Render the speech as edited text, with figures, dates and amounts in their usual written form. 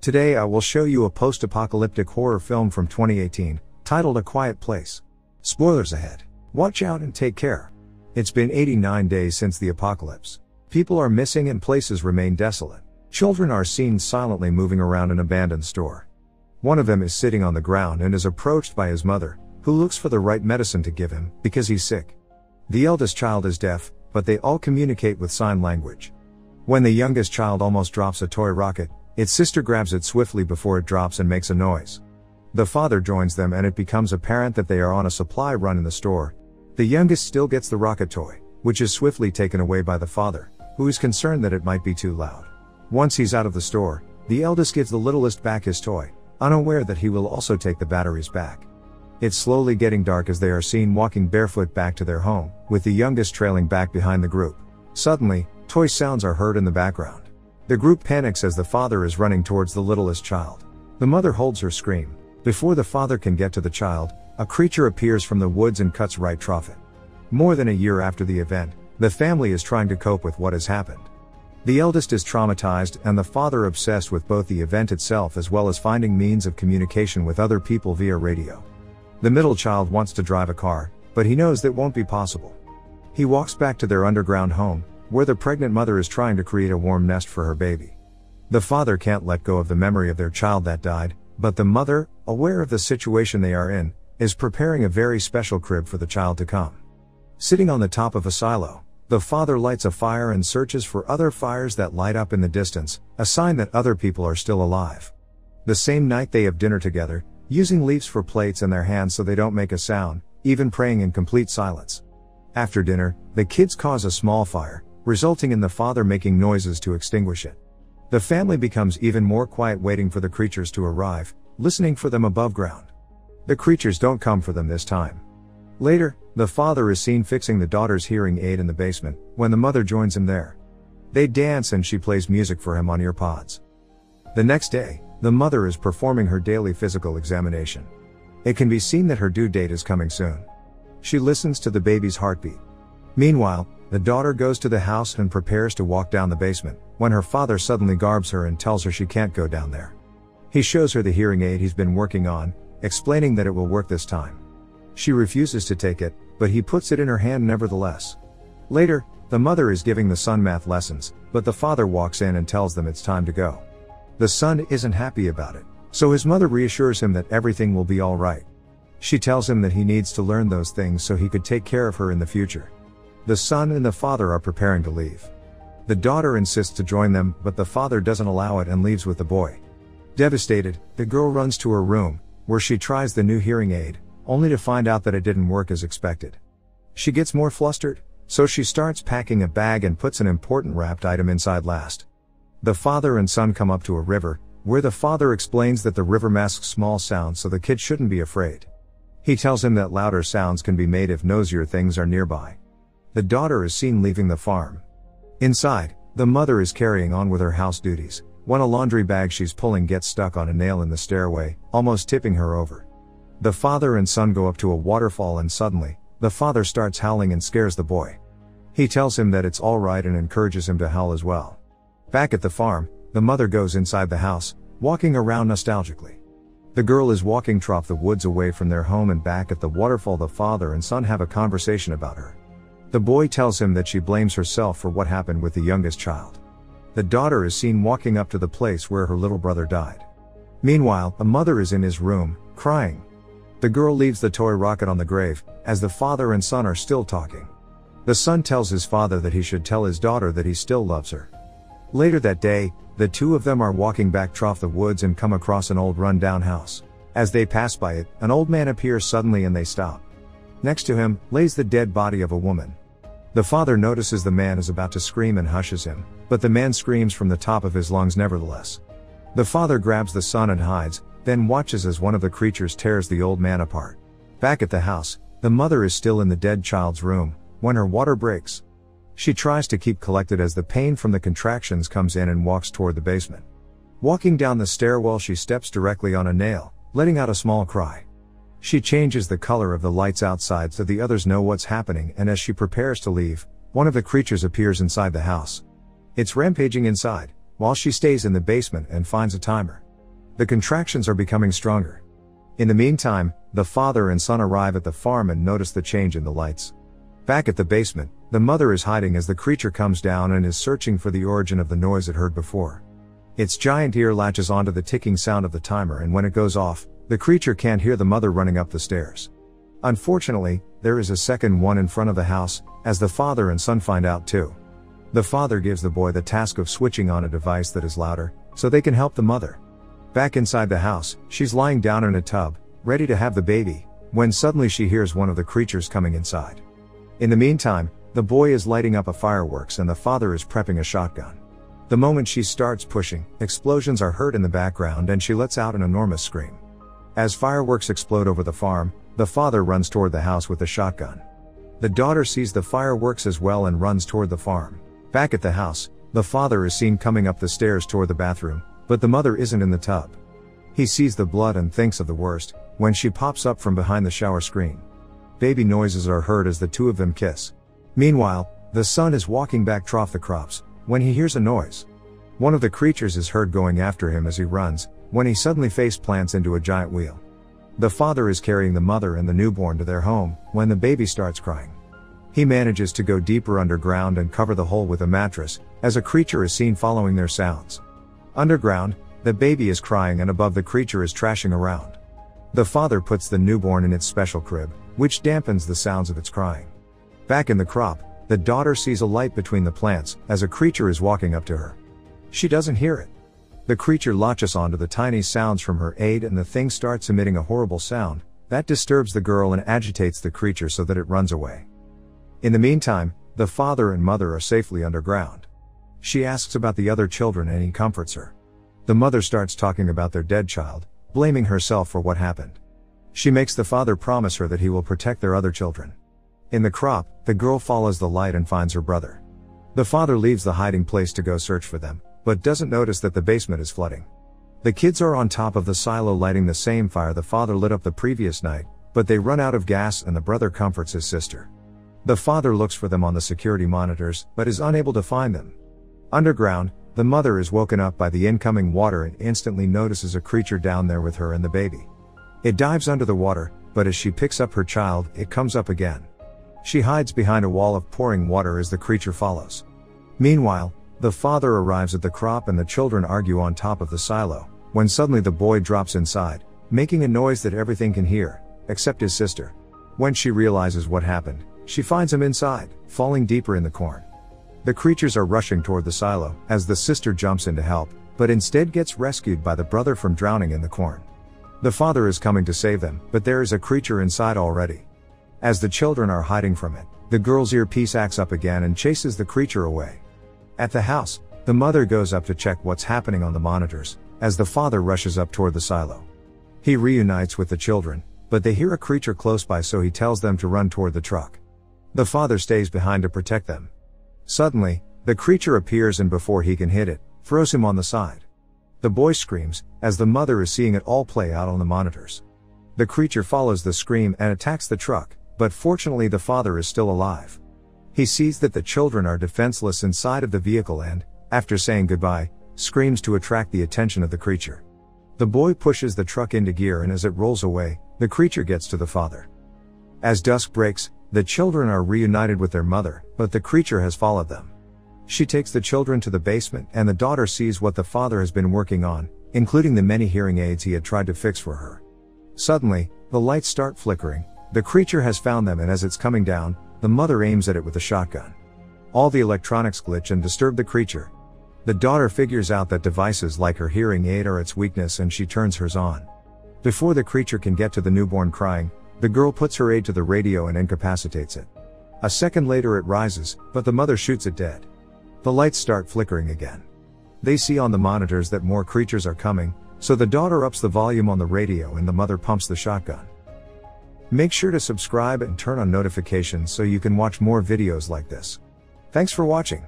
Today I will show you a post-apocalyptic horror film from 2018, titled A Quiet Place. Spoilers ahead. Watch out and take care. It's been 89 days since the apocalypse. People are missing and places remain desolate. Children are seen silently moving around an abandoned store. One of them is sitting on the ground and is approached by his mother, who looks for the right medicine to give him, because he's sick. The eldest child is deaf, but they all communicate with sign language. When the youngest child almost drops a toy rocket, its sister grabs it swiftly before it drops and makes a noise. The father joins them and it becomes apparent that they are on a supply run in the store. The youngest still gets the rocket toy, which is swiftly taken away by the father, who is concerned that it might be too loud. Once he's out of the store, the eldest gives the littlest back his toy, unaware that he will also take the batteries back. It's slowly getting dark as they are seen walking barefoot back to their home, with the youngest trailing back behind the group. Suddenly, toy sounds are heard in the background. The group panics as the father is running towards the littlest child. The mother holds her scream. Before the father can get to the child, a creature appears from the woods and cuts right through it. More than a year after the event, the family is trying to cope with what has happened. The eldest is traumatized and the father obsessed with both the event itself as well as finding means of communication with other people via radio. The middle child wants to drive a car, but he knows that won't be possible. He walks back to their underground home, where the pregnant mother is trying to create a warm nest for her baby. The father can't let go of the memory of their child that died, but the mother, aware of the situation they are in, is preparing a very special crib for the child to come. Sitting on the top of a silo, the father lights a fire and searches for other fires that light up in the distance, a sign that other people are still alive. The same night they have dinner together, using leaves for plates in their hands so they don't make a sound, even praying in complete silence. After dinner, the kids cause a small fire, resulting in the father making noises to extinguish it. The family becomes even more quiet waiting for the creatures to arrive, listening for them above ground. The creatures don't come for them this time. Later, the father is seen fixing the daughter's hearing aid in the basement, when the mother joins him there. They dance and she plays music for him on earpods. The next day, the mother is performing her daily physical examination. It can be seen that her due date is coming soon. She listens to the baby's heartbeat. Meanwhile, the daughter goes to the house and prepares to walk down the basement, when her father suddenly garbs her and tells her she can't go down there. He shows her the hearing aid he's been working on, explaining that it will work this time. She refuses to take it, but he puts it in her hand nevertheless. Later, the mother is giving the son math lessons, but the father walks in and tells them it's time to go. The son isn't happy about it, so his mother reassures him that everything will be alright. She tells him that he needs to learn those things so he could take care of her in the future. The son and the father are preparing to leave. The daughter insists to join them, but the father doesn't allow it and leaves with the boy. Devastated, the girl runs to her room, where she tries the new hearing aid, only to find out that it didn't work as expected. She gets more flustered, so she starts packing a bag and puts an important wrapped item inside last. The father and son come up to a river, where the father explains that the river masks small sounds so the kid shouldn't be afraid. He tells him that louder sounds can be made if noisier things are nearby. The daughter is seen leaving the farm. Inside, the mother is carrying on with her house duties, when a laundry bag she's pulling gets stuck on a nail in the stairway, almost tipping her over. The father and son go up to a waterfall and suddenly, the father starts howling and scares the boy. He tells him that it's alright and encourages him to howl as well. Back at the farm, the mother goes inside the house, walking around nostalgically. The girl is walking through the woods away from their home, and back at the waterfall the father and son have a conversation about her. The boy tells him that she blames herself for what happened with the youngest child. The daughter is seen walking up to the place where her little brother died. Meanwhile, the mother is in his room, crying. The girl leaves the toy rocket on the grave, as the father and son are still talking. The son tells his father that he should tell his daughter that he still loves her. Later that day, the two of them are walking back through the woods and come across an old run-down house. As they pass by it, an old man appears suddenly and they stop. Next to him, lays the dead body of a woman. The father notices the man is about to scream and hushes him, but the man screams from the top of his lungs nevertheless. The father grabs the son and hides, then watches as one of the creatures tears the old man apart. Back at the house, the mother is still in the dead child's room, when her water breaks. She tries to keep collected as the pain from the contractions comes in and walks toward the basement. Walking down the stairwell she steps directly on a nail, letting out a small cry. She changes the color of the lights outside so the others know what's happening, and as she prepares to leave, one of the creatures appears inside the house. It's rampaging inside, while she stays in the basement and finds a timer. The contractions are becoming stronger. In the meantime, the father and son arrive at the farm and notice the change in the lights. Back at the basement, the mother is hiding as the creature comes down and is searching for the origin of the noise it heard before. Its giant ear latches onto the ticking sound of the timer, and when it goes off, the creature can't hear the mother running up the stairs. Unfortunately, there is a second one in front of the house, as the father and son find out too. The father gives the boy the task of switching on a device that is louder, so they can help the mother. Back inside the house, she's lying down in a tub, ready to have the baby, when suddenly she hears one of the creatures coming inside. In the meantime, the boy is lighting up a fireworks and the father is prepping a shotgun. The moment she starts pushing, explosions are heard in the background and she lets out an enormous scream. As fireworks explode over the farm, the father runs toward the house with the shotgun. The daughter sees the fireworks as well and runs toward the farm. Back at the house, the father is seen coming up the stairs toward the bathroom, but the mother isn't in the tub. He sees the blood and thinks of the worst, when she pops up from behind the shower screen. Baby noises are heard as the two of them kiss. Meanwhile, the son is walking back toward the crops, when he hears a noise. One of the creatures is heard going after him as he runs, when he suddenly face plants into a giant wheel. The father is carrying the mother and the newborn to their home, when the baby starts crying. He manages to go deeper underground and cover the hole with a mattress, as a creature is seen following their sounds. Underground, the baby is crying and above the creature is trashing around. The father puts the newborn in its special crib, which dampens the sounds of its crying. Back in the crop, the daughter sees a light between the plants, as a creature is walking up to her. She doesn't hear it. The creature latches onto the tiny sounds from her aid and the thing starts emitting a horrible sound, that disturbs the girl and agitates the creature so that it runs away. In the meantime, the father and mother are safely underground. She asks about the other children and he comforts her. The mother starts talking about their dead child, blaming herself for what happened. She makes the father promise her that he will protect their other children. In the crop, the girl follows the light and finds her brother. The father leaves the hiding place to go search for them, but doesn't notice that the basement is flooding. The kids are on top of the silo lighting the same fire the father lit up the previous night, but they run out of gas and the brother comforts his sister. The father looks for them on the security monitors, but is unable to find them. Underground, the mother is woken up by the incoming water and instantly notices a creature down there with her and the baby. It dives under the water, but as she picks up her child, it comes up again. She hides behind a wall of pouring water as the creature follows. Meanwhile, the father arrives at the crop and the children argue on top of the silo, when suddenly the boy drops inside, making a noise that everything can hear, except his sister. When she realizes what happened, she finds him inside, falling deeper in the corn. The creatures are rushing toward the silo, as the sister jumps in to help, but instead gets rescued by the brother from drowning in the corn. The father is coming to save them, but there is a creature inside already. As the children are hiding from it, the girl's earpiece acts up again and chases the creature away. At the house, the mother goes up to check what's happening on the monitors, as the father rushes up toward the silo. He reunites with the children, but they hear a creature close by, so he tells them to run toward the truck. The father stays behind to protect them. Suddenly, the creature appears and before he can hit it, throws him on the side. The boy screams, as the mother is seeing it all play out on the monitors. The creature follows the scream and attacks the truck, but fortunately the father is still alive. He sees that the children are defenseless inside of the vehicle and, after saying goodbye, screams to attract the attention of the creature. The boy pushes the truck into gear and as it rolls away, the creature gets to the father. As dusk breaks, the children are reunited with their mother, but the creature has followed them. She takes the children to the basement and the daughter sees what the father has been working on, including the many hearing aids he had tried to fix for her. Suddenly, the lights start flickering, the creature has found them and as it's coming down, the mother aims at it with a shotgun. All the electronics glitch and disturb the creature. The daughter figures out that devices like her hearing aid are its weakness and she turns hers on. Before the creature can get to the newborn crying, the girl puts her aid to the radio and incapacitates it. A second later it rises, but the mother shoots it dead. The lights start flickering again. They see on the monitors that more creatures are coming, so the daughter ups the volume on the radio and the mother pumps the shotgun. Make sure to subscribe and turn on notifications so you can watch more videos like this. Thanks for watching.